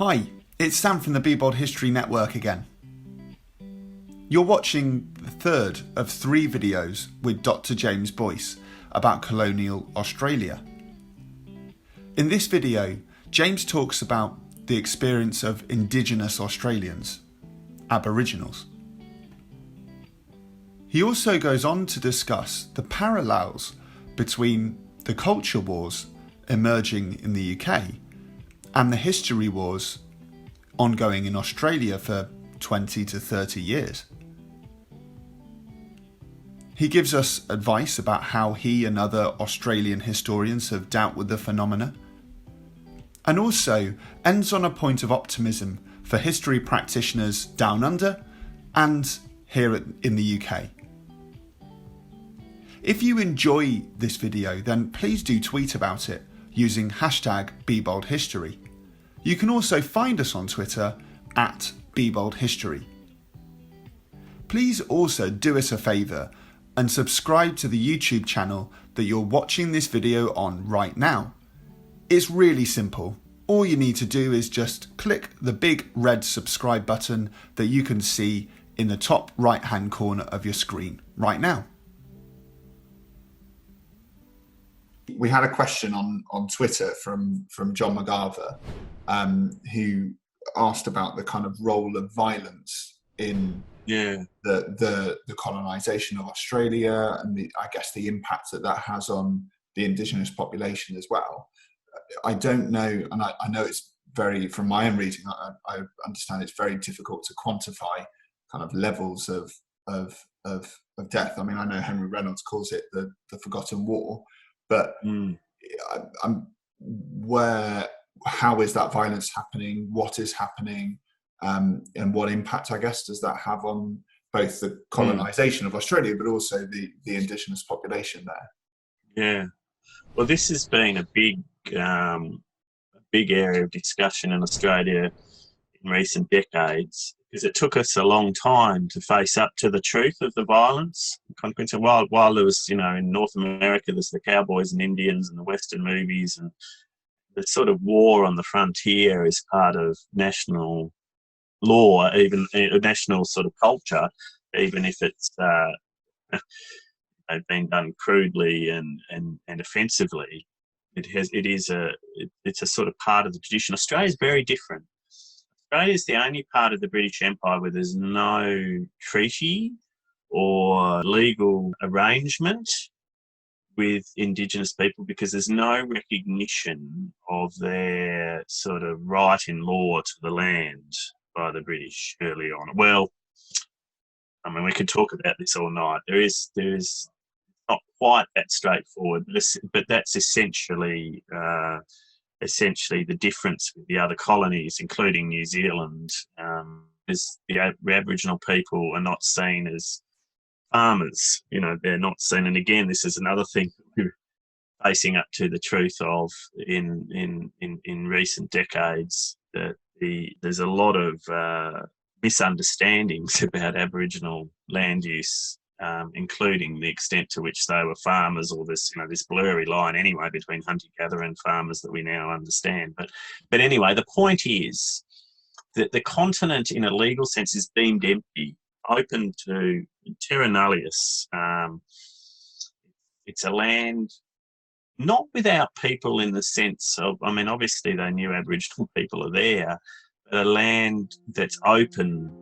Hi, it's Sam from the BeBold History Network again. You're watching the third of 3 videos with Dr James Boyce about colonial Australia. In this video, James talks about the experience of Indigenous Australians, Aboriginals. He also goes on to discuss the parallels between the culture wars emerging in the UK and the history wars ongoing in Australia for 20 to 30 years. He gives us advice about how he and other Australian historians have dealt with the phenomena, and also ends on a point of optimism for history practitioners down under and here in the UK. If you enjoy this video, then please do tweet about it using hashtag BeBold History. You can also find us on Twitter at BeBold History. Please also do us a favour and subscribe to the YouTube channel that you're watching this video on right now. It's really simple. All you need to do is just click the big red subscribe button that you can see in the top right hand corner of your screen right now. We had a question on Twitter from John McGarver, who asked about the kind of role of violence in the colonisation of Australia and I guess the impact that has on the Indigenous population as well. I don't know, and I know it's very, from my own reading, I understand it's very difficult to quantify kind of levels of death. I mean, I know Henry Reynolds calls it the Forgotten War, but how is that violence happening? What is happening? And what impact, I guess, does that have on both the colonisation of Australia, but also the Indigenous population there? Yeah, well, this has been a big area of discussion in Australia in recent decades, because it took us a long time to face up to the truth of the violence. While there was, in North America, there's the cowboys and Indians and the Western movies, and the sort of war on the frontier is part of national law, even national sort of culture, even if it's been done crudely and offensively. It's a sort of part of the tradition. Australia is very different. Australia is the only part of the British Empire where there's no treaty or legal arrangement with Indigenous people, because there's no recognition of their sort of right in law to the land by the British early on. Well, I mean, we could talk about this all night. There is not quite that straightforward, but that's essentially the difference with the other colonies, including New Zealand, is the Aboriginal people are not seen as farmers. They're not seen, and again, this is another thing we're facing up to the truth of in recent decades, that there's a lot of misunderstandings about Aboriginal land use, including the extent to which they were farmers, or this blurry line anyway between hunter-gatherer and farmers that we now understand. But anyway, the point is that the continent, in a legal sense, is deemed empty, open to terra nullius. It's a land not without people in the sense of, I mean, obviously they knew Aboriginal people are there, but a land that's open,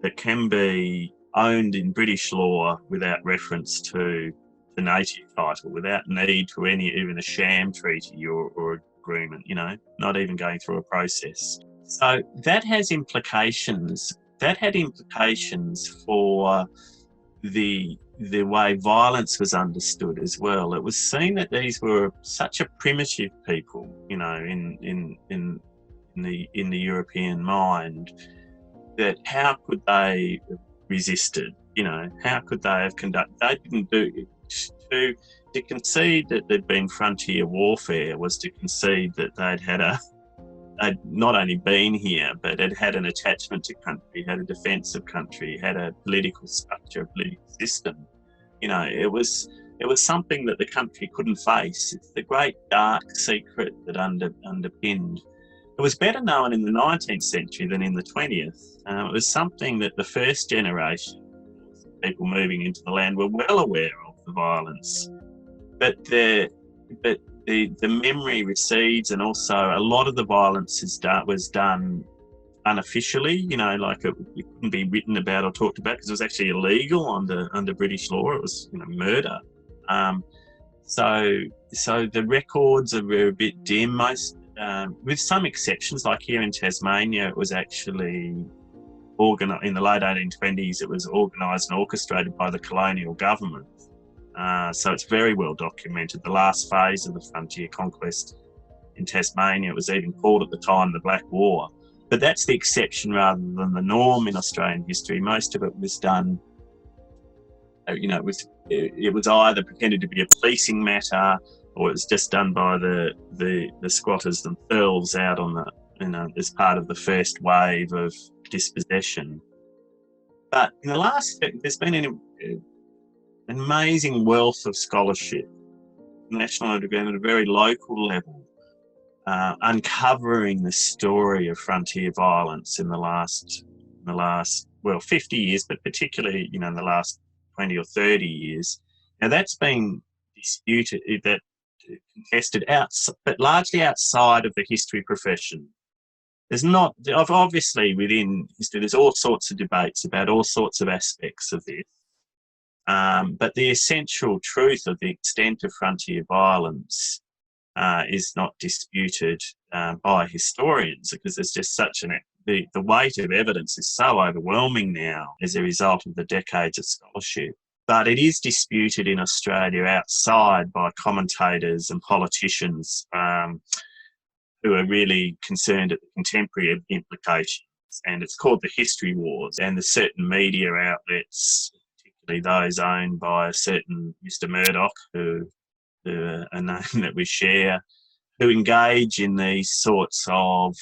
that can be owned in British law without reference to the native title, without need to even a sham treaty or agreement, not even going through a process. So that has implications. That had implications for the way violence was understood as well. It was seen that these were such a primitive people, in the European mind, that how could they have resisted? How could they have conducted? They didn't do it. To concede that there'd been frontier warfare was to concede that they'd not only been here, but had an attachment to country, had a defence of country, had a political structure, a political system. It was something that the country couldn't face. It's the great dark secret that underpinned It was better known in the 19th century than in the 20th. It was something that the first generation, people moving into the land, were well aware of the violence. But the memory recedes, and also a lot of the violence was done unofficially. You know, like it couldn't be written about or talked about because it was actually illegal under British law. It was, you know, murder. So the records are a bit dim. Most, with some exceptions, like here in Tasmania, it was actually organised in the late 1820s. It was organised and orchestrated by the colonial government. So it's very well documented. The last phase of the frontier conquest in Tasmania, it was even called at the time the Black War. But that's the exception rather than the norm in Australian history. Most of it was done, you know, it was either pretended to be a policing matter, or it was just done by the squatters themselves out on the, you know, as part of the first wave of dispossession. But in the last, there's been an amazing wealth of scholarship, national and at a very local level, uncovering the story of frontier violence in the last 50 years, but particularly, you know, in the last 20 or 30 years. Now that's been disputed, that contested but largely outside of the history profession. There's not, obviously within history, there's all sorts of debates about all sorts of aspects of this. But the essential truth of the extent of frontier violence is not disputed by historians, because there's just such the weight of evidence is so overwhelming now as a result of the decades of scholarship. But it is disputed in Australia outside by commentators and politicians who are really concerned at the contemporary implications. And it's called the history wars. And the certain media outlets, particularly those owned by a certain Mr. Murdoch, who a name that we share, who engage in these sorts of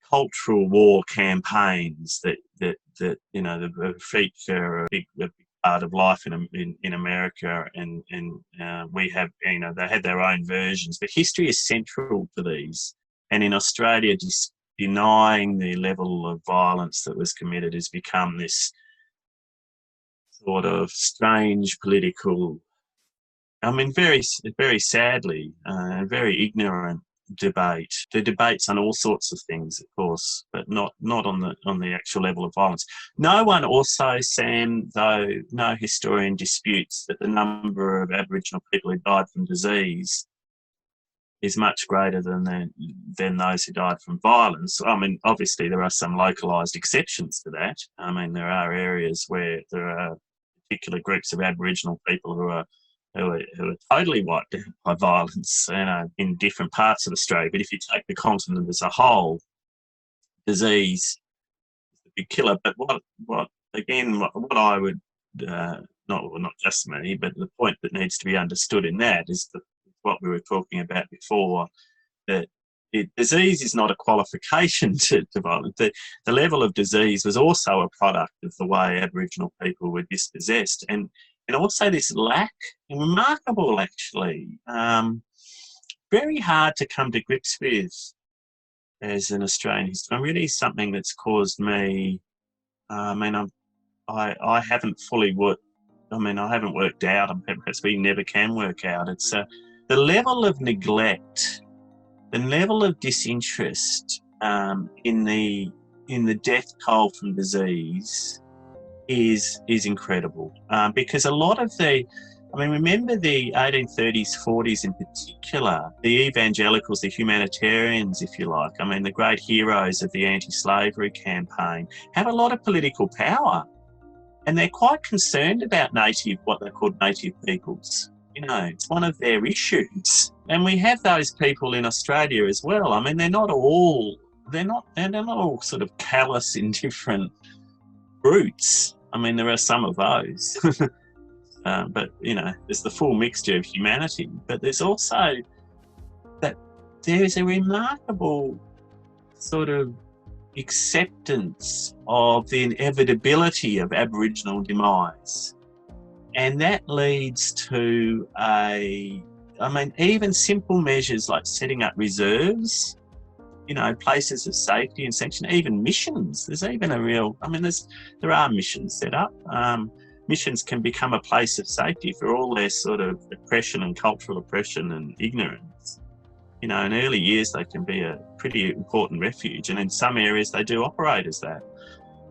cultural war campaigns that you know, the feature a big part of life in America, and we have, you know, they had their own versions. But history is central to these, and in Australia, just denying the level of violence that was committed has become this sort of strange political, I mean, very, very sadly, very ignorant debate. The debates on all sorts of things, of course, but not on the actual level of violence. No one also, Sam, though no historian disputes that the number of Aboriginal people who died from disease is much greater than those who died from violence. I mean, obviously there are some localised exceptions to that. I mean, there are areas where there are particular groups of Aboriginal people who are totally wiped out by violence, you know, in different parts of Australia. But if you take the continent as a whole, disease is the big killer. But what I would, not just me, but the point that needs to be understood in that is what we were talking about before, that disease is not a qualification to violence. The level of disease was also a product of the way Aboriginal people were dispossessed. And also this lack, remarkable actually, very hard to come to grips with as an Australian historian. Really something that's caused me, I haven't fully worked, I haven't worked out, and perhaps we never can work out. It's the level of neglect, the level of disinterest in the death toll from disease is incredible, because a lot of remember the 1830s, 40s in particular, the evangelicals, the humanitarians, if you like, the great heroes of the anti-slavery campaign, have a lot of political power, and they're quite concerned about what they called native peoples. You know, it's one of their issues. And we have those people in Australia as well. They're not all sort of callous, indifferent brutes. There are some of those. But, you know, there's the full mixture of humanity. But there's also that there is a remarkable sort of acceptance of the inevitability of Aboriginal demise. And that leads to even simple measures like setting up reserves places of safety and sanction, even missions. There's even a real, there are missions set up. Missions can become a place of safety for all their sort of oppression and cultural oppression and ignorance. In early years, they can be a pretty important refuge, and in some areas they do operate as that.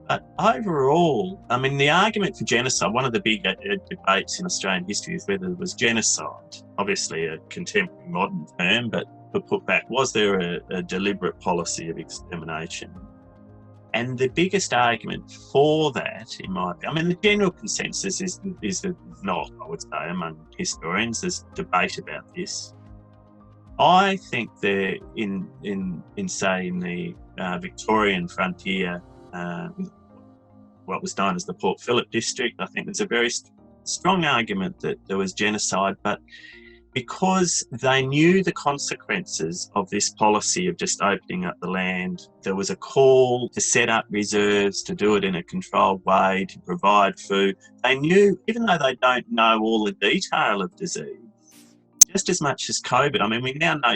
But overall, the argument for genocide, one of the big debates in Australian history is whether it was genocide, obviously a contemporary modern term, but put back, was there a deliberate policy of extermination? And the biggest argument for that, in my opinion, the general consensus is that not, I would say, among historians. There's debate about this. I think there, in the Victorian frontier, what was known as the Port Phillip district, I think there's a very strong argument that there was genocide, but because they knew the consequences of this policy of just opening up the land, there was a call to set up reserves, to do it in a controlled way, to provide food. They knew, even though they don't know all the detail of disease, just as much as COVID. We now know,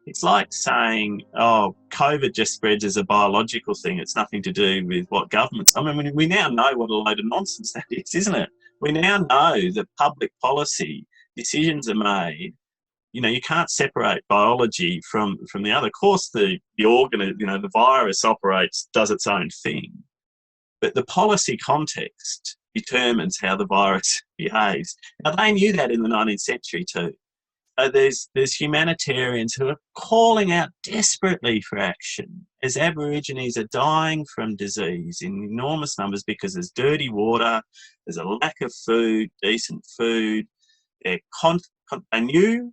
it's like saying, oh, COVID just spreads as a biological thing. It's nothing to do with what governments... we now know what a load of nonsense that is, isn't it? We now know that public policy decisions are made. You can't separate biology from the other. Of course, the organ, the virus operates, does its own thing. But the policy context determines how the virus behaves. Now, they knew that in the 19th century too. So there's humanitarians who are calling out desperately for action as Aborigines are dying from disease in enormous numbers because there's dirty water, there's a lack of food, decent food. They knew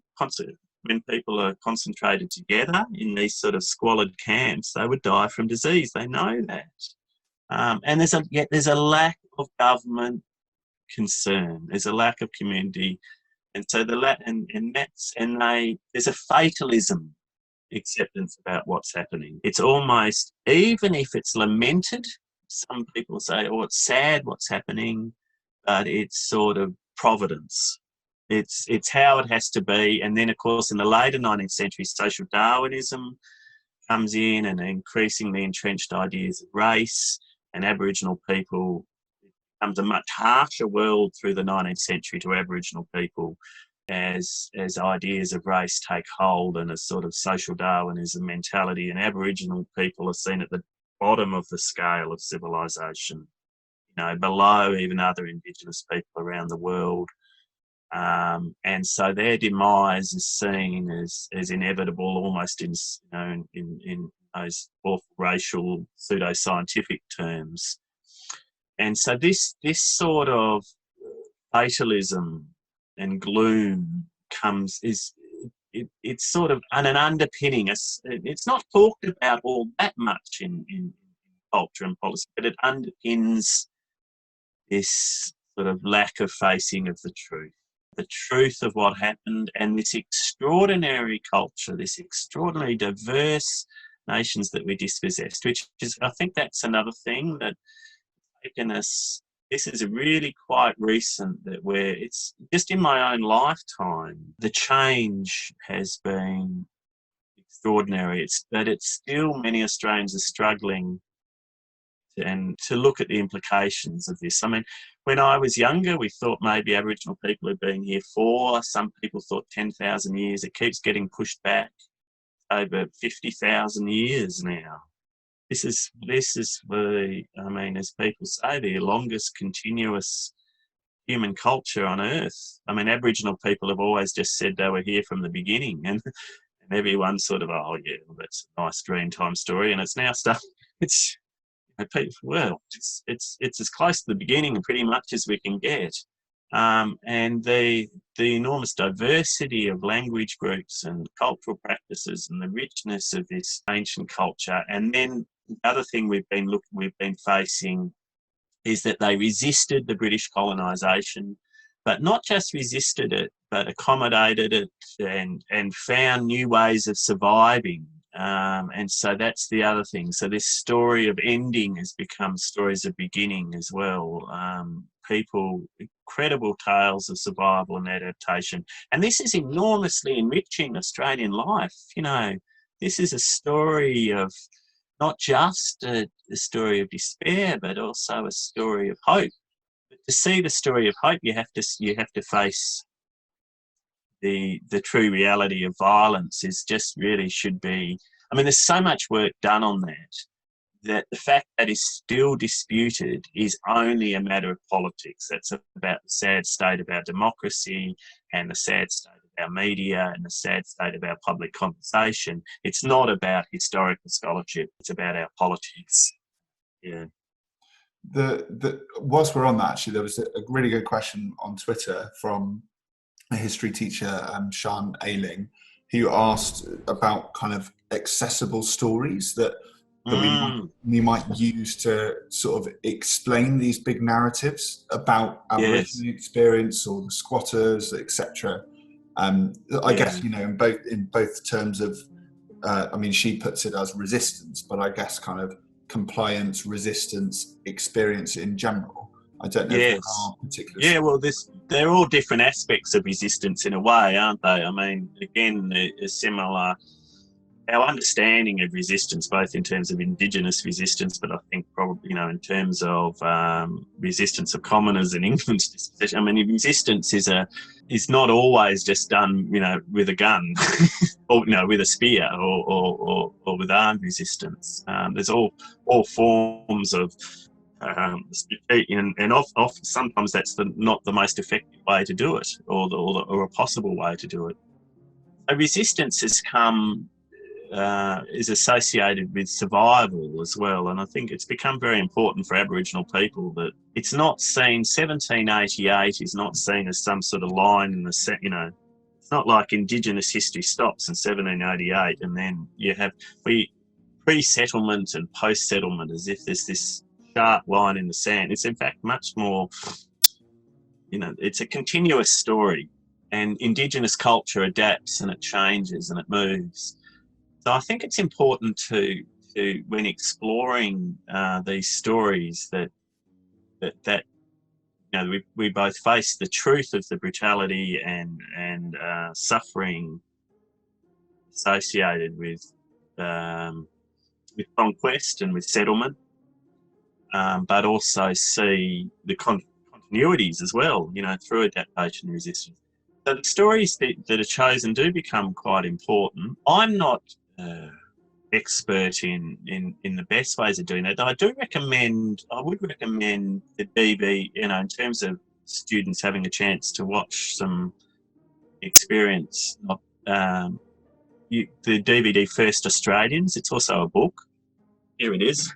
when people are concentrated together in these sort of squalid camps, they would die from disease. They know that. And there's a lack of government concern. There's a lack of community. And so there's a fatalism acceptance about what's happening. It's almost, even if it's lamented, some people say, oh, it's sad what's happening, but it's sort of providence. It's how it has to be. And then, of course, in the later 19th century, social Darwinism comes in, and increasingly entrenched ideas of race and Aboriginal people. Becomes a much harsher world through the 19th century to Aboriginal people as ideas of race take hold, and a sort of social Darwinism mentality, and Aboriginal people are seen at the bottom of the scale of civilization, below even other Indigenous people around the world. And so their demise is seen as inevitable, almost in those awful racial pseudo-scientific terms. And so this sort of fatalism and gloom it's sort of an underpinning. It's not talked about all that much in culture and policy, but it underpins this sort of lack of facing of the truth of what happened, and this extraordinary culture, this extraordinarily diverse nations that we dispossessed, which is, I think that's another thing that taken us. This is really quite recent, it's just in my own lifetime, the change has been extraordinary. But it's still, many Australians are struggling to look at the implications of this. When I was younger, we thought maybe Aboriginal people had been here some people thought 10,000 years. It keeps getting pushed back over 50,000 years now. This is as people say, the longest continuous human culture on Earth. Aboriginal people have always just said they were here from the beginning, and everyone's sort of, oh yeah, well, that's a nice Dreamtime story, and it's now stuff. It's as close to the beginning pretty much as we can get. And the enormous diversity of language groups and cultural practices and the richness of this ancient culture. And then the other thing we've been facing is that they resisted the British colonisation, but not just resisted it, but accommodated it and found new ways of surviving. And so that's the other thing. So this story of ending has become stories of beginning as well. Incredible tales of survival and adaptation. And this is enormously enriching Australian life. this is a story of not just a story of despair, but also a story of hope. But to see the story of hope, you have to face the true reality of violence. Is just really should be. I mean, there's so much work done on that the fact that is still disputed is only a matter of politics. That's about the sad state of our democracy and the sad state of our media and the sad state of our public conversation. It's not about historical scholarship. It's about our politics. Yeah. Whilst we're on that, actually, there was a really good question on Twitter from a history teacher, Sean Ailing, who asked about kind of accessible stories that we might use to sort of explain these big narratives about Aboriginal experience or the squatters, etc. I guess, you know, in both terms of, I mean, she puts it as resistance, but I guess kind of compliance, resistance, experience in general. I don't know if there are particular. Yeah, well, they're all different aspects of resistance in a way, aren't they? I mean, again, a similar. Our understanding of resistance, both in terms of Indigenous resistance, but I think probably, you know, in terms of resistance of commoners in England's dispossession. I mean, resistance is not always just done, you know, with a gun, or, you know, with a spear, or with armed resistance. There's all forms of, and often sometimes that's not the most effective way to do it, or a possible way to do it. So resistance has come. Is associated with survival as well, and I think it's become very important for Aboriginal people that it's not seen. 1788 is not seen as some sort of line in the set. You know, it's not like Indigenous history stops in 1788, and then you have pre-settlement and post-settlement as if there's this sharp line in the sand. It's in fact much more. You know, it's a continuous story, and Indigenous culture adapts and it changes and it moves. So I think it's important to when exploring these stories that you know we both face the truth of the brutality and suffering associated with conquest and with settlement, but also see the continuities as well, you know, through adaptation and resistance. So the stories that are chosen do become quite important. I'm not expert in the best ways of doing that. I would recommend the DB, you know, in terms of students having a chance to watch some experience. The DVD First Australians. It's also a book. Here it is,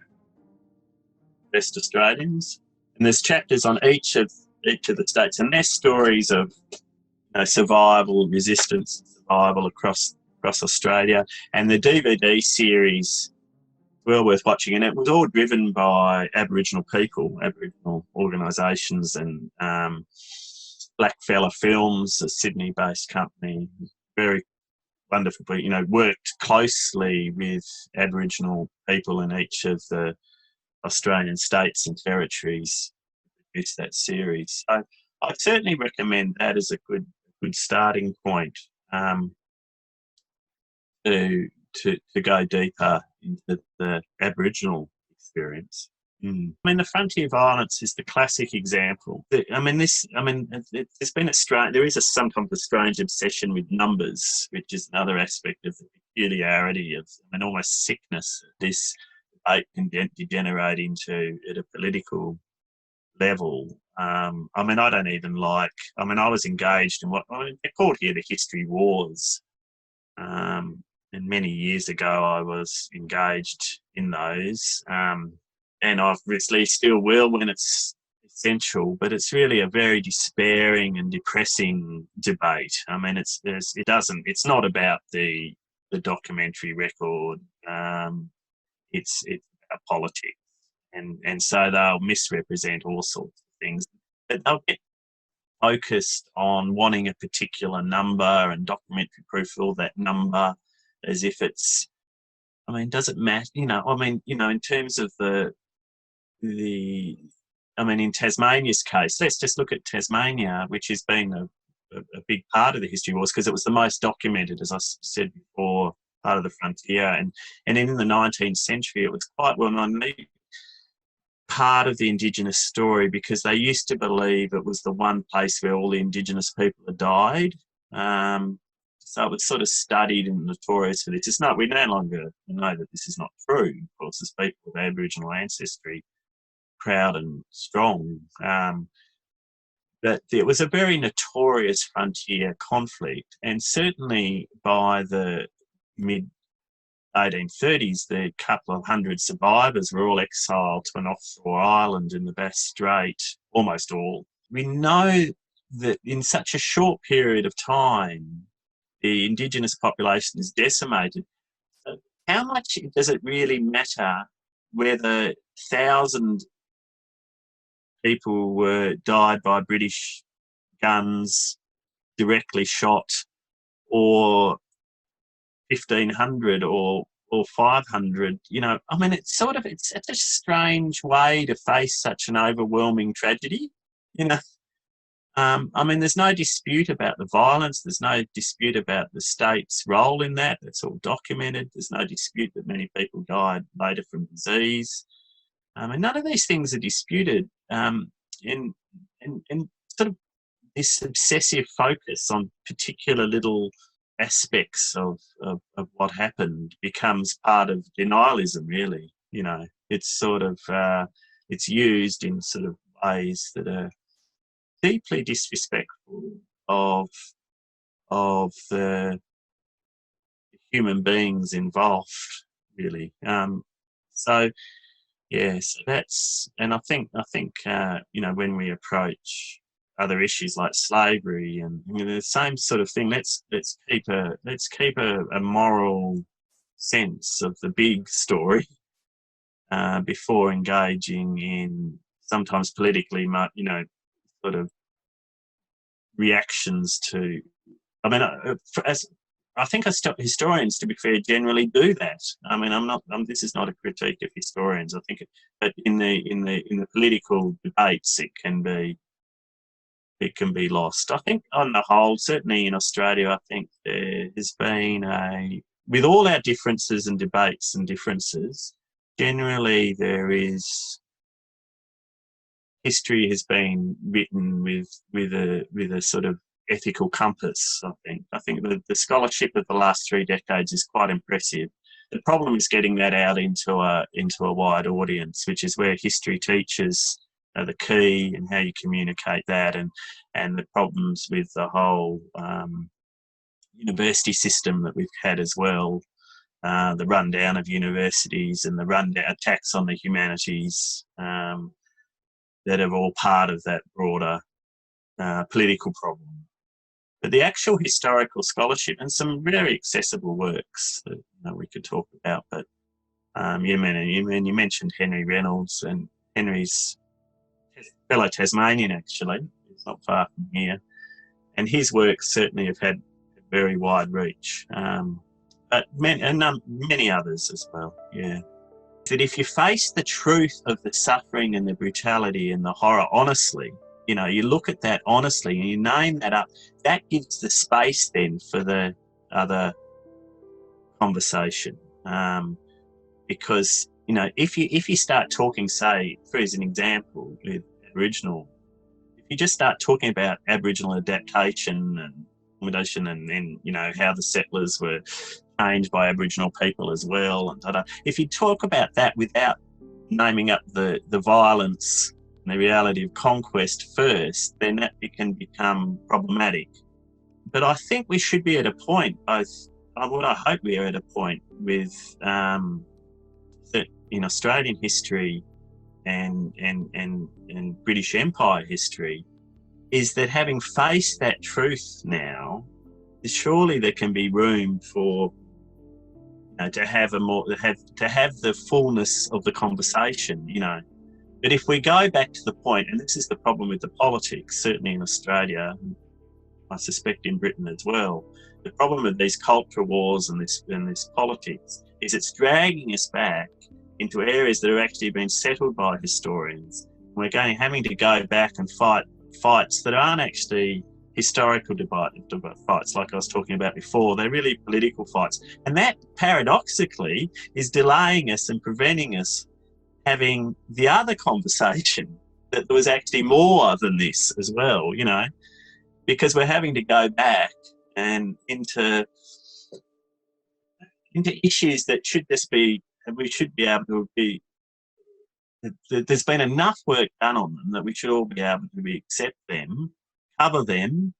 First Australians, and there's chapters on each of the states, and their stories of, you know, survival, resistance, survival across Australia. And the DVD series, well worth watching, and it was all driven by Aboriginal people, Aboriginal organisations, and Blackfella Films, a Sydney-based company, very wonderful, you know, worked closely with Aboriginal people in each of the Australian states and territories to produce that series. So I'd certainly recommend that as a good starting point. To go deeper into the Aboriginal experience. I mean, the frontier violence is the classic example. I mean, there's been there is sometimes a strange obsession with numbers, which is another aspect of the peculiarity of, I mean, almost sickness. This debate can degenerate into at a political level. I mean, I don't even like. I mean, I was engaged in they're called here the history wars. And many years ago, I was engaged in those, and obviously still will when it's essential. But it's really a very despairing and depressing debate. I mean, it's not about the documentary record. It's about politics, and so they'll misrepresent all sorts of things. But they'll get focused on wanting a particular number and documentary proof for that number, as if it's, I mean, does it matter? You know, I mean, you know, in terms of I mean, in Tasmania's case, let's just look at Tasmania, which has been a big part of the history wars because it was the most documented, as I said before, part of the frontier. And in the 19th century, it was quite well known, part of the Indigenous story, because they used to believe it was the one place where all the Indigenous people had died. So it was sort of studied and notorious for this. We no longer know that this is not true. Of course, as people with Aboriginal ancestry, proud and strong. But it was a very notorious frontier conflict, and certainly by the mid-1830s, the couple of hundred survivors were all exiled to an offshore island in the Bass Strait, almost all. We know that in such a short period of time, the Indigenous population is decimated. So how much does it really matter whether 1,000 people died by British guns, directly shot, or 1,500 or 500? I mean, it's such a strange way to face such an overwhelming tragedy. I mean, there's no dispute about the violence. There's no dispute about the state's role in that. It's all documented. There's no dispute that many people died later from disease. And none of these things are disputed. And sort of this obsessive focus on particular little aspects of what happened becomes part of denialism, really. It's sort of, it's used in sort of ways that are deeply disrespectful of the human beings involved, really. So that's, and I think when we approach other issues like slavery and the same sort of thing, let's keep a moral sense of the big story before engaging in sometimes politically, sort of reactions to. I mean, I think historians, to be fair, generally do that. I mean, this is not a critique of historians. I think, but in the political debates, it can be lost. I think, on the whole, certainly in Australia, I think there has been with all our differences and debates and differences, generally history has been written with a sort of ethical compass. I think the scholarship of the last 3 decades is quite impressive. The problem is getting that out into a wide audience, which is where history teachers are the key, and how you communicate that, and the problems with the whole university system that we've had as well, the rundown of universities and the rundown attacks on the humanities that are all part of that broader political problem. But the actual historical scholarship, and some very accessible works that we could talk about. But you mentioned Henry Reynolds, and Henry's fellow Tasmanian, actually. He's not far from here. And his works certainly have had a very wide reach. But many others as well, yeah. That if you face the truth of the suffering and the brutality and the horror honestly, you look at that honestly and you name that up, that gives the space then for the other conversation. Because, if you start talking, say, for as an example, with Aboriginal, if you just start talking about Aboriginal adaptation and accommodation and how the settlers were changed by Aboriginal people as well, and if you talk about that without naming up the violence and the reality of conquest first, then that can become problematic. But I think we should be at a point, I hope we are at a point with that in Australian history and British Empire history, is that having faced that truth now, surely there can be room for to have the fullness of the conversation, But if we go back to the point, and this is the problem with the politics, certainly in Australia, I suspect in Britain as well, the problem with these culture wars and this politics is it's dragging us back into areas that are actually being settled by historians. We're having to go back and fight fights that aren't actually historical fights like I was talking about before. They're really political fights. And that, paradoxically, is delaying us and preventing us having the other conversation, that there was actually more than this as well, you know, because we're having to go back and into issues that should just be, we should be able to be, there's been enough work done on them that we should all be able to accept them, cover them,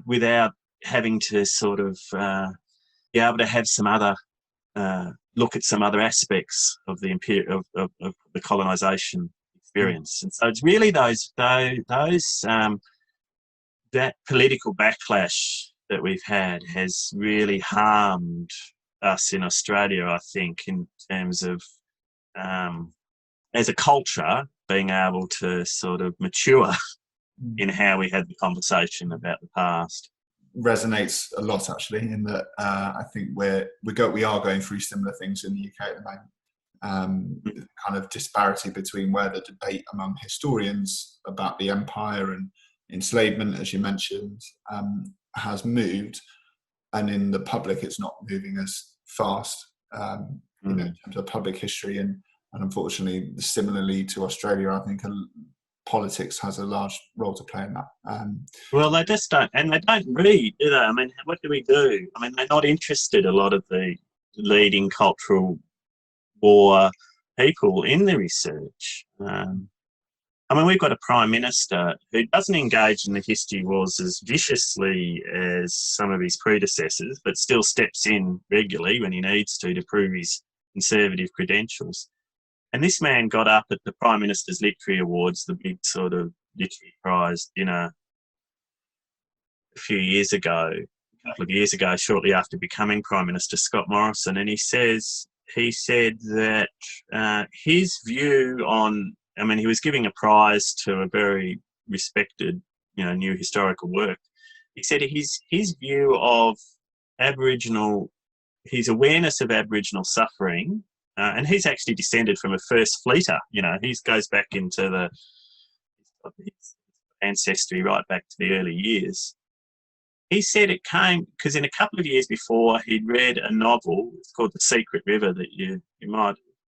without having to sort of be able to have some other look at some other aspects of the of the colonisation experience. And so it's really that political backlash that we've had has really harmed us in Australia, I think, in terms of as a culture being able to sort of mature in how we had the conversation about the past. Resonates a lot, actually, in that I think we are going through similar things in the UK at the moment. Kind of disparity between where the debate among historians about the empire and enslavement, as you mentioned, has moved, and in the public it's not moving as fast, you know, in terms of public history, and unfortunately, similarly to Australia, I think politics has a large role to play in that. Well, they just don't, and they don't read, do they? I mean, what do we do? I mean, they're not interested, a lot of the leading cultural war people, in the research. I mean, we've got a Prime Minister who doesn't engage in the history wars as viciously as some of his predecessors, but still steps in regularly when he needs to prove his conservative credentials. And this man got up at the Prime Minister's Literary Awards, the big sort of literary prize dinner, a couple of years ago, shortly after becoming Prime Minister, Scott Morrison, and he said that his view on, I mean, he was giving a prize to a very respected, you know, new historical work. He said his view of his awareness of Aboriginal suffering, and he's actually descended from a first fleeter, you know, he goes back into his ancestry right back to the early years. He said it came because in a couple of years before he'd read a novel, it's called The Secret River, that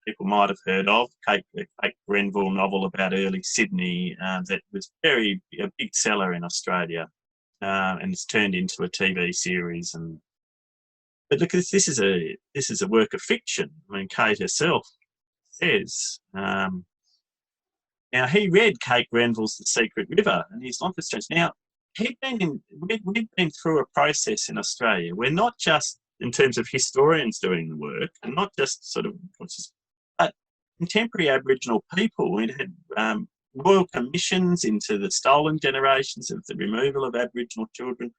people might have heard of, Kate Grenville novel about early Sydney, that was a big seller in Australia, and it's turned into a TV series. But look, this is a work of fiction. I mean, Kate herself says. Now, he read Kate Grenville's The Secret River, and he's not strange. Now, we've been through a process in Australia where not just in terms of historians doing the work, and not just sort of, but contemporary Aboriginal people. We had royal commissions into the stolen generations of the removal of Aboriginal children.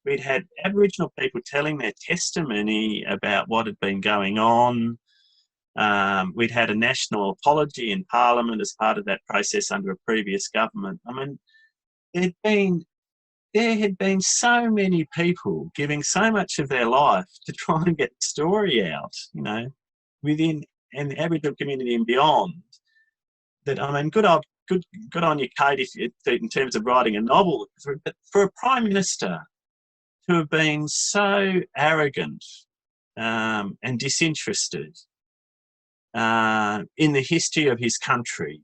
We'd had Aboriginal people telling their testimony about what had been going on. We'd had a national apology in Parliament as part of that process under a previous government. I mean, there had been so many people giving so much of their life to try and get the story out, you know, within and the Aboriginal community and beyond. That, I mean, good on you, Kate, in terms of writing a novel. But for a Prime Minister to have been so arrogant and disinterested in the history of his country,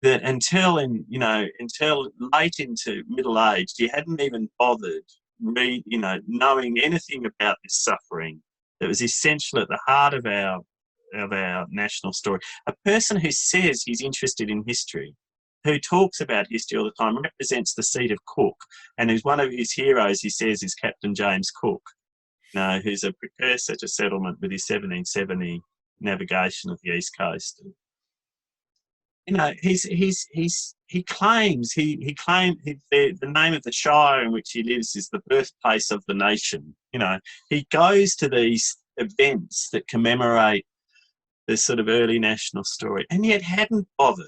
that until late into middle age, he hadn't even bothered knowing anything about this suffering that was essential at the heart of our national story. A person who says he's interested in history, who talks about history all the time, represents the seat of Cook, and who's one of his heroes, he says, is Captain James Cook, who's a precursor to settlement with his 1770 navigation of the East Coast. You know, he claims the name of the shire in which he lives is the birthplace of the nation. You know, he goes to these events that commemorate this sort of early national story, and yet hadn't bothered.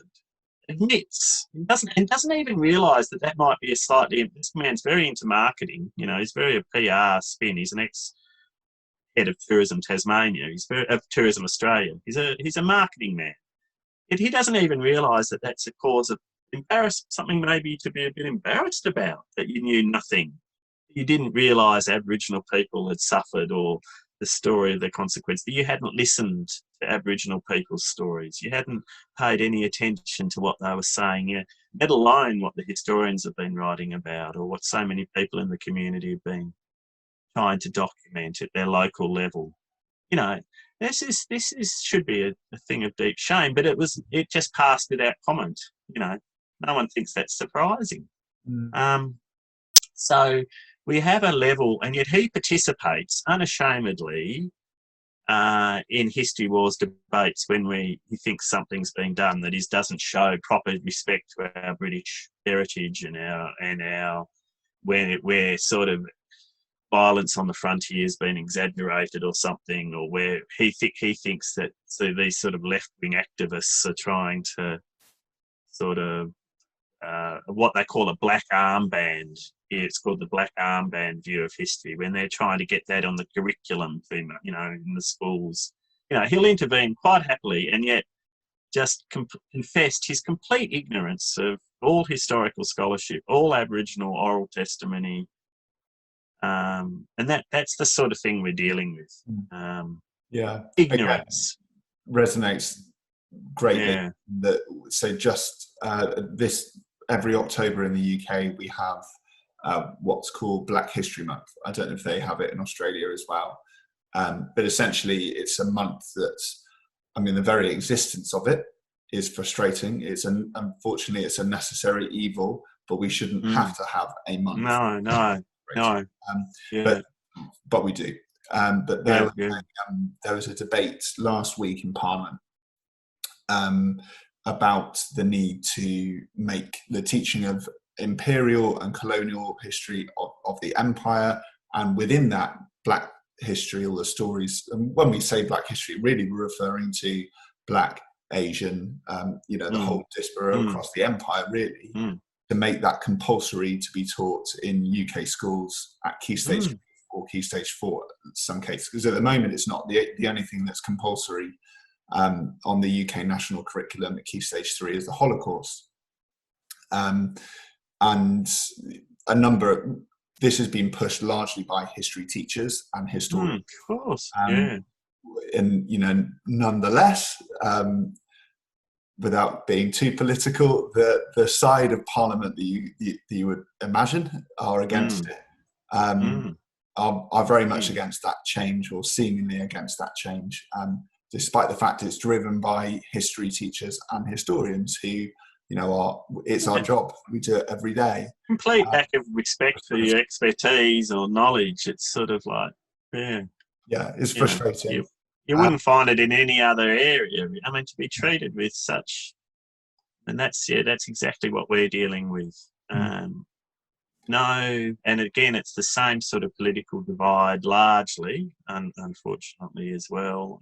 Admits, doesn't even realise that might be this man's very into marketing. You know, he's very a PR spin. He's an ex-head of Tourism Tasmania. He's of Tourism Australia. He's a marketing man. Yet he doesn't even realise that that's a cause of something maybe to be a bit embarrassed about, that you knew nothing. You didn't realise Aboriginal people had suffered, or the story of the consequence, that you hadn't listened to Aboriginal people's stories. You hadn't paid any attention to what they were saying, let alone what the historians have been writing about, or what so many people in the community have been trying to document at their local level. This should be a thing of deep shame, but it just passed without comment. No one thinks that's surprising. So we have a level, and yet he participates unashamedly in history wars debates when he thinks something's been done that doesn't show proper respect to our British heritage and our where sort of violence on the frontier has been exaggerated or something, or where he thinks that these sort of left-wing activists are trying to sort of what they call a black armband. It's called the black armband view of history, when they're trying to get that on the curriculum, in the schools. He'll intervene quite happily, and yet just confessed his complete ignorance of all historical scholarship, all Aboriginal oral testimony. And that's the sort of thing we're dealing with. Ignorance. Again, resonates greatly. Yeah. So just every October in the UK, we have what's called Black History Month. I don't know if they have it in Australia as well. But essentially, it's a month the very existence of it is frustrating. Unfortunately, it's a necessary evil, but we shouldn't have to have a month. No. But we do. But there was a debate last week in Parliament about the need to make the teaching of imperial and colonial history of the empire, and within that, Black history, all the stories. And when we say Black history, really we're referring to Black, Asian, the whole diaspora across the empire, really. To make that compulsory to be taught in UK schools at Key Stage 3 or Key Stage 4 in some cases. Because at the moment it's not. The only thing that's compulsory on the UK national curriculum at Key Stage 3 is the Holocaust. And this has been pushed largely by history teachers and historians. Of course, And, nonetheless, without being too political, the side of Parliament that you would imagine are against it, are very much against that change, or seemingly against that change, despite the fact it's driven by history teachers and historians who, it's our job. We do it every day. Complete lack of respect for your expertise or knowledge. It's sort of like, it's frustrating. You wouldn't find it in any other area. To be treated with such, and that's exactly what we're dealing with. No, and again, it's the same sort of political divide, largely, unfortunately as well.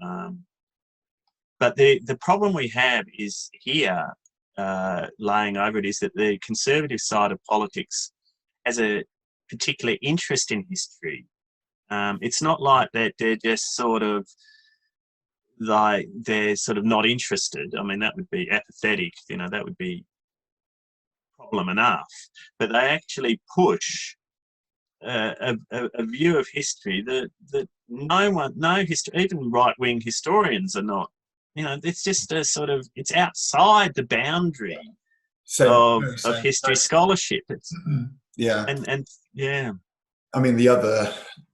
But the problem we have is here, laying over it, is that the conservative side of politics has a particular interest in history. It's not like that they're just sort of they're sort of not interested. That would be apathetic, that would be problem enough. But they actually push a view of history that no history, even right-wing historians are not. It's just a sort of, it's outside the boundary of history scholarship. It's and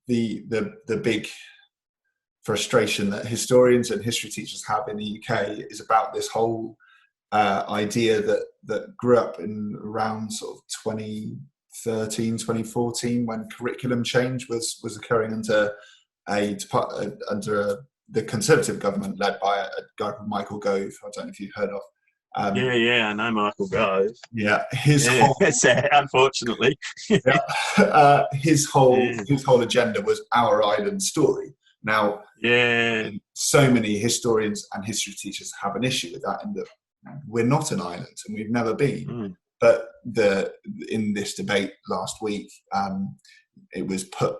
the big frustration that historians and history teachers have in the UK is about this whole idea that grew up in around sort of 2013, 2014, when curriculum change was occurring under the Conservative government led by a guy called Michael Gove. I don't know if you've heard of. I know Michael Gove. His whole unfortunately. His whole agenda was our island story. Now, so many historians and history teachers have an issue with that, in that we're not an island and we've never been. But in this debate last week, it was put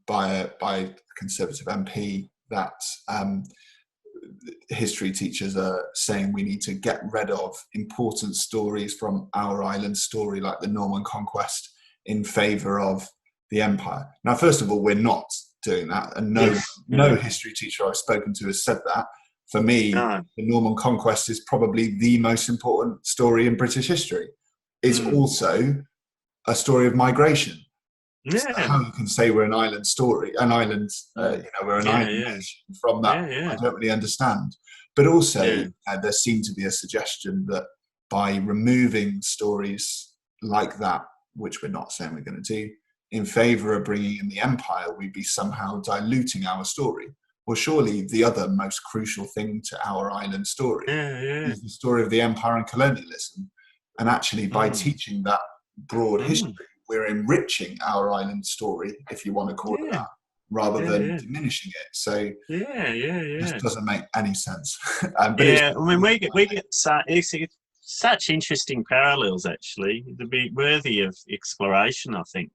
by a Conservative MP that history teachers are saying we need to get rid of important stories from our island story, like the Norman conquest, in favour of the empire. Now, first of all, we're not doing that, and no history teacher I've spoken to has said that. For me, the Norman conquest is probably the most important story in British history. It's also a story of migration. Yeah. So how you can say we're an island story, we're an island nation from that, I don't really understand. But also, there seemed to be a suggestion that by removing stories like that, which we're not saying we're going to do, in favour of bringing in the empire, we'd be somehow diluting our story. Well, surely the other most crucial thing to our island story is the story of the empire and colonialism. And actually, by teaching that broad history, we're enriching our island story, if you want to call it that, rather than diminishing it. So it just doesn't make any sense. But I mean, we get such interesting parallels, actually. To be worthy of exploration, I think.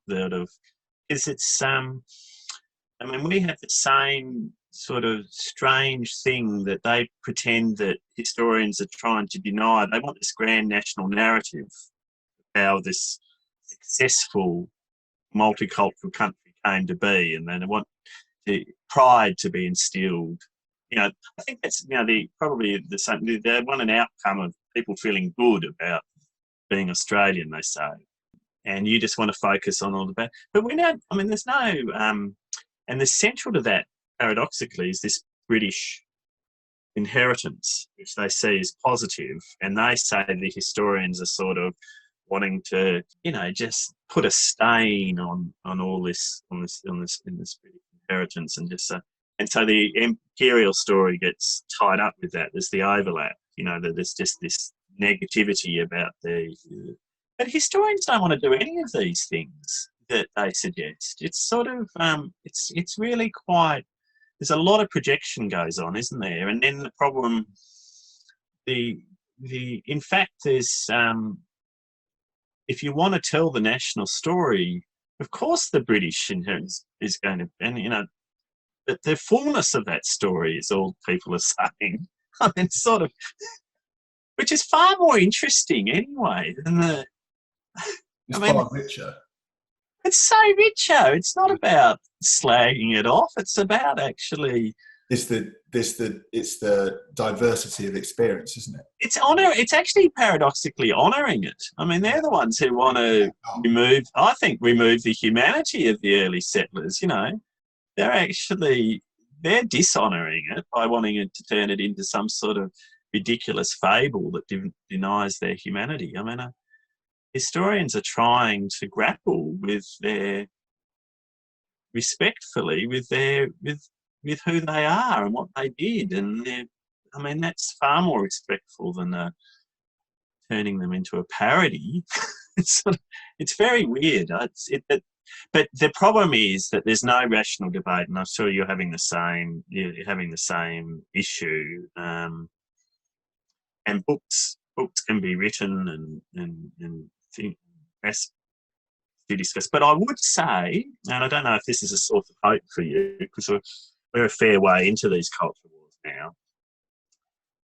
It's I mean, we have the same sort of strange thing that they pretend that historians are trying to deny. They want this grand national narrative of how this successful multicultural country came to be, and then they want the pride to be instilled. I think that's probably the same. They want an outcome of people feeling good about being Australian, they say, and you just want to focus on all the bad. But we don't. I mean, there's no. And the central to that, paradoxically, is this British inheritance, which they see as positive, and they say the historians are sort of wanting to, just put a stain on all this, in this British inheritance, and so the imperial story gets tied up with that. There's the overlap, that there's just this negativity about but historians don't want to do any of these things that they suggest. It's sort of, it's really quite. There's a lot of projection goes on, isn't there? And then the problem, in fact, there's. If you want to tell the national story, of course the British inheritance is going to, and but the fullness of that story is all people are saying. I mean, sort of, which is far more interesting anyway than the. It's far richer. It's so richer. It's not about slagging it off. It's about actually. It's the diversity of experience, isn't it? It's actually paradoxically honouring it. I mean, they're the ones who want to remove the humanity of the early settlers. They're dishonouring it by wanting it to turn it into some sort of ridiculous fable that denies their humanity. I mean, historians are trying to grapple with respectfully with who they are and what they did, and that's far more respectful than turning them into a parody. It's very weird. But the problem is that there's no rational debate, and I'm sure you're having the same issue. And books can be written and to discuss. But I would say, and I don't know if this is a source of hope for you, because we're a fair way into these culture wars now,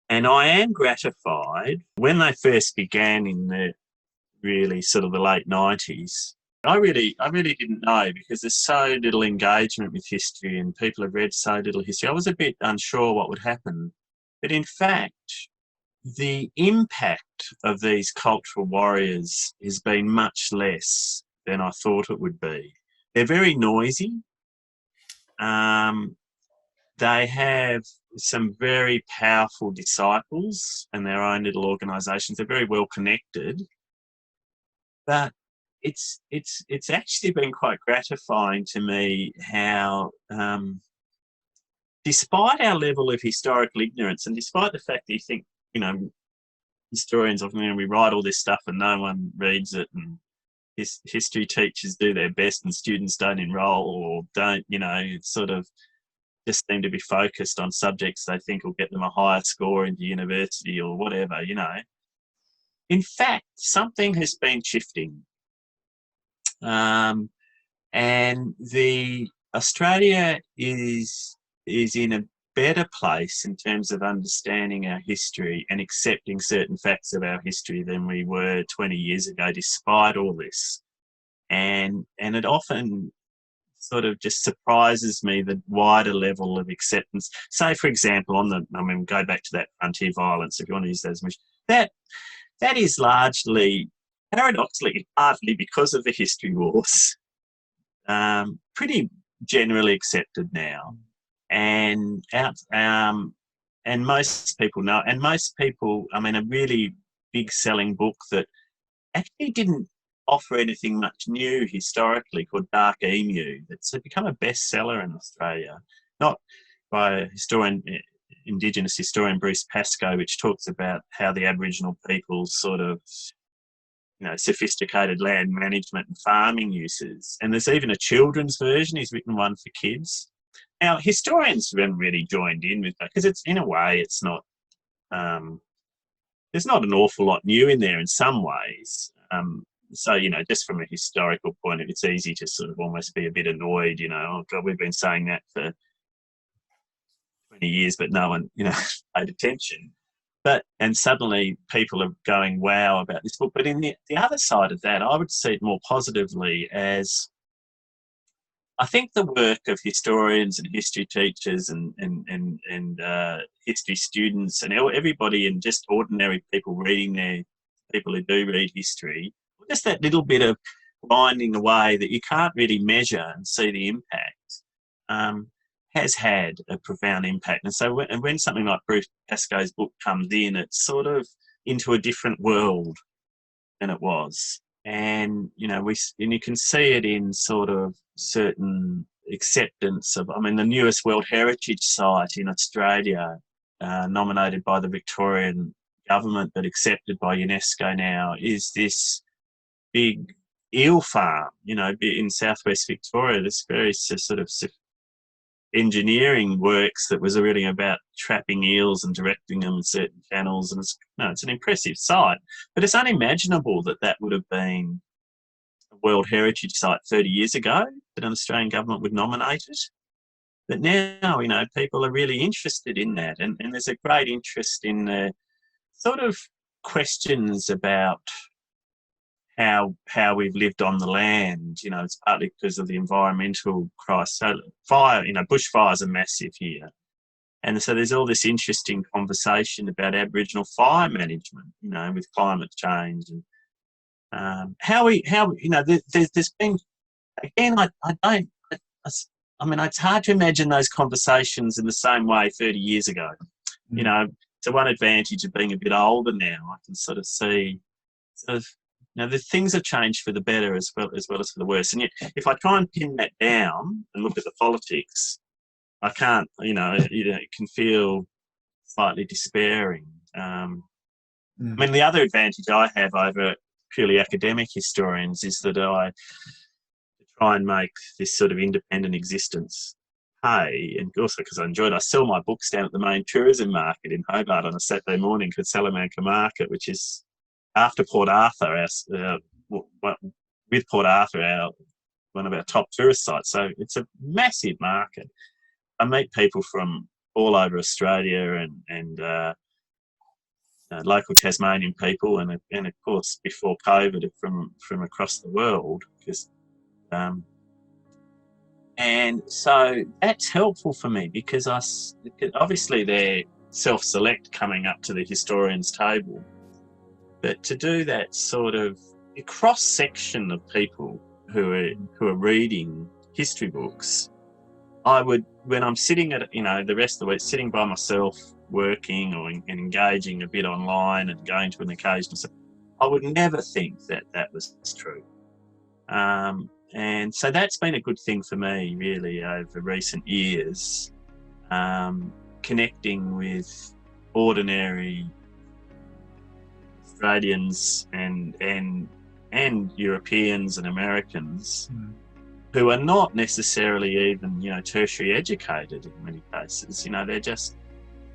and I am gratified when they first began in the really sort of the late 90s. I really didn't know, because there's so little engagement with history and people have read so little history. I was a bit unsure what would happen, but in fact, the impact of these cultural warriors has been much less than I thought it would be. They're very noisy. They have some very powerful disciples and their own little organisations. They're very well connected, but it's actually been quite gratifying to me how, despite our level of historical ignorance, and despite the fact that you think, historians often, we write all this stuff and no one reads it, and history teachers do their best and students don't enroll or don't, sort of just seem to be focused on subjects they think will get them a higher score into university or whatever, In fact, something has been shifting. And Australia is in a better place in terms of understanding our history and accepting certain facts of our history than we were 20 years ago, despite all this. And it often sort of just surprises me, the wider level of acceptance. Say, for example, go back to that frontier violence, if you want to use that as much, that is largely, paradoxically, partly because of the history wars, pretty generally accepted now. And most people know, and most people, a really big selling book that actually didn't offer anything much new historically, called Dark Emu, that's become a bestseller in Australia, not by Indigenous historian Bruce Pascoe, which talks about how the Aboriginal people's sort of sophisticated land management and farming uses. And there's even a children's version. He's written one for kids. Now, historians haven't really joined in with that because it's, in a way, it's not, there's not an awful lot new in there in some ways. So, just from a historical point of view, it's easy to sort of almost be a bit annoyed, oh God, we've been saying that for 20 years, but no one, paid attention. And suddenly people are going, wow, about this book. But in the other side of that, I would see it more positively as, I think the work of historians and history teachers and history students and everybody, and just ordinary people reading people who do read history, just that little bit of grinding away that you can't really measure and see the impact, has had a profound impact. And so when something like Bruce Pascoe's book comes in, it's sort of into a different world than it was. And, you can see it in sort of certain acceptance of, the newest World Heritage Site in Australia, nominated by the Victorian government but accepted by UNESCO now, is this big eel farm, in southwest Victoria. This very sort of engineering works that was really about trapping eels and directing them in certain channels. And it's an impressive site, but it's unimaginable that would have been a World Heritage Site 30 years ago, that an Australian government would nominate it. But now, people are really interested in that. And there's a great interest in the sort of questions about how we've lived on the land. It's partly because of the environmental crisis. So bushfires are massive here. And so there's all this interesting conversation about Aboriginal fire management, with climate change, and there's been, again, it's hard to imagine those conversations in the same way 30 years ago. So one advantage of being a bit older now, I can sort of see the things have changed for the better as well as for the worse. And yet, if I try and pin that down and look at the politics, I can't. It can feel slightly despairing. The other advantage I have over purely academic historians is that I try and make this sort of independent existence pay, and also because I sell my books down at the main tourism market in Hobart on a Saturday morning called Salamanca Market, which is after Port Arthur, with Port Arthur, one of our top tourist sites. So it's a massive market. I meet people from all over Australia and local Tasmanian people, and of course before COVID from across the world. And so that's helpful for me because obviously they're self-select coming up to the historian's table. But to do that sort of a cross-section of people who are reading history books, when I'm sitting at, the rest of the week, sitting by myself, working and engaging a bit online and going to an occasional, I would never think that was true. And so that's been a good thing for me, really, over recent years, connecting with ordinary Australians and Europeans and Americans who are not necessarily even, tertiary educated in many cases. They're just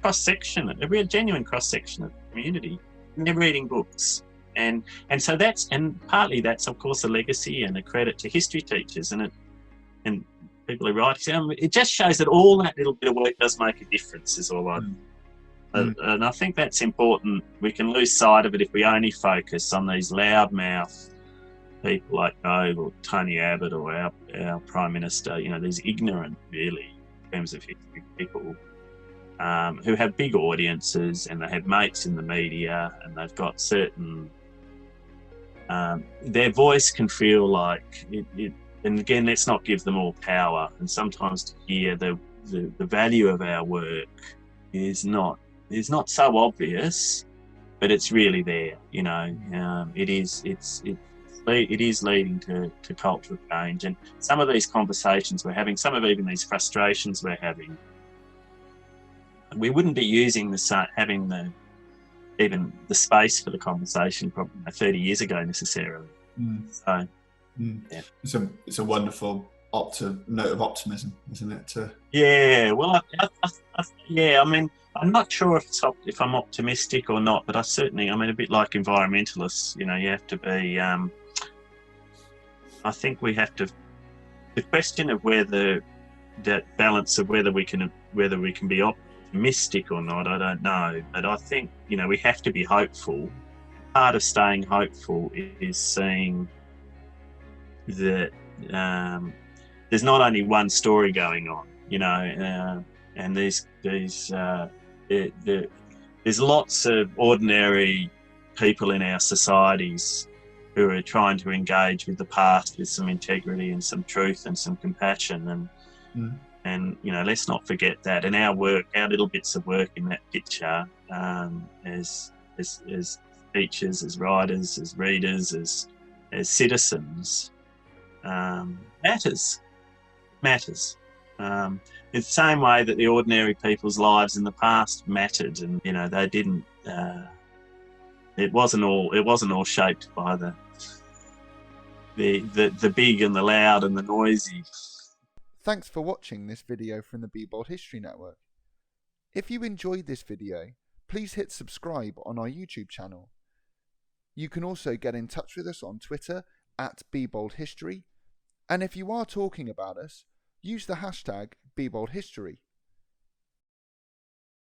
cross-section, a real genuine cross-section of the community, and they're reading books. And so partly that's, of course, a legacy and a credit to history teachers. And people who write. It just shows that all that little bit of work does make a difference, is all and I think that's important. We can lose sight of it if we only focus on these loudmouth people like Gove or Tony Abbott or our Prime Minister, these ignorant, really, in terms of history people who have big audiences and they have mates in the media and they've got certain... their voice can feel like it. And again, let's not give them all power. And sometimes to hear the value of our work is not so obvious, but it's really there. It is leading to cultural change. And some of these conversations we're having, some of even these frustrations we're having, we wouldn't be using even the space for the conversation probably 30 years ago necessarily. So. Yeah. It's a wonderful note of optimism, isn't it? Yeah. Well, I mean, I'm not sure if I'm optimistic or not, but a bit like environmentalists. You have to be. I think we have to. The question of whether that balance of whether we can be optimistic or not, I don't know. But I think we have to be hopeful. Part of staying hopeful is seeing that there's not only one story going on, and there's lots of ordinary people in our societies who are trying to engage with the past with some integrity and some truth and some compassion, and let's not forget that. And our little bits of work in that picture, as teachers, as writers, as readers, as citizens. Matters. In the same way that the ordinary people's lives in the past mattered, and they didn't. It wasn't all shaped by the big and the loud and the noisy. Thanks for watching this video from the BeBold History Network. If you enjoyed this video, please hit subscribe on our YouTube channel. You can also get in touch with us on Twitter at BeBold History. And if you are talking about us, use the hashtag BeBold History.